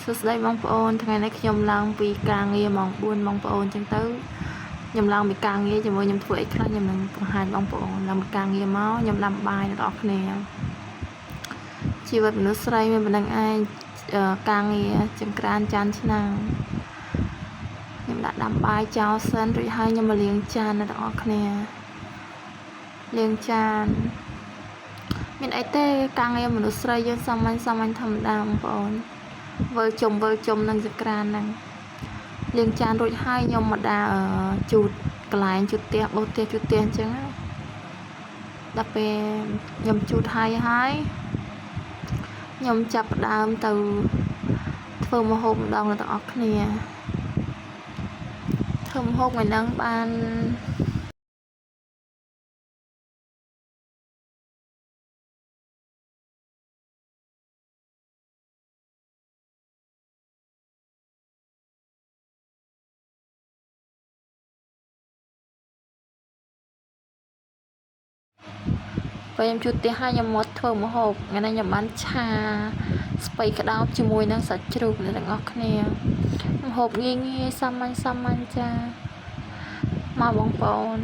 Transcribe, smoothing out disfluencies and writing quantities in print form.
សួស្តីបងប្អូនថ្ងៃនេះខ្ញុំឡើងពីការងារម៉ោង4បងប្អូនចឹងទៅខ្ញុំឡើងពីការងារជាមួយខ្ញុំធ្វើអីខ្លះខ្ញុំនឹងបង្ហាញបងប្អូនឡើងពីការងារមកខ្ញុំដាំបាយអ្នកនរគ្នាជីវិតមនុស្សស្រីមានប៉ុណ្្នឹងឯងការងារចង្ក្រានចានឆ្នាំងខ្ញុំដាក់ដាំបាយចោលសិនរួចហើយខ្ញុំមកលាងចានអ្នកនរគ្នាលាងចានមានអីទេការងារមនុស្សស្រីយើងសាមញ្ញធម្មតាបងប្អូនវិលជុំនឹងចក្រានហ្នឹងលាងចានរួចហើយខ្ញុំមកដាក់ជូតកន្លែងជូតផ្ទះបោសផ្ទះជូតផ្ទះអញ្ចឹងដល់ពេលខ្ញុំជូតហើយខ្ញុំចាប់ផ្ដើមទៅធ្វើម្ហូបម្ដងទាំងអស់គ្នាធ្វើម្ហូបថ្ងៃហ្នឹងបានពេលខ្ញុំជូតផ្ទះហើយខ្ញុំមកធ្វើម្ហូបថ្ងៃនេះខ្ញុំបានឆាស្ពៃក្តោបជាមួយនឹងសាច់ជ្រូកអ្នកទាំងអស់គ្នាម្ហូបងាយសាមញ្ញចាមកបងប្អូន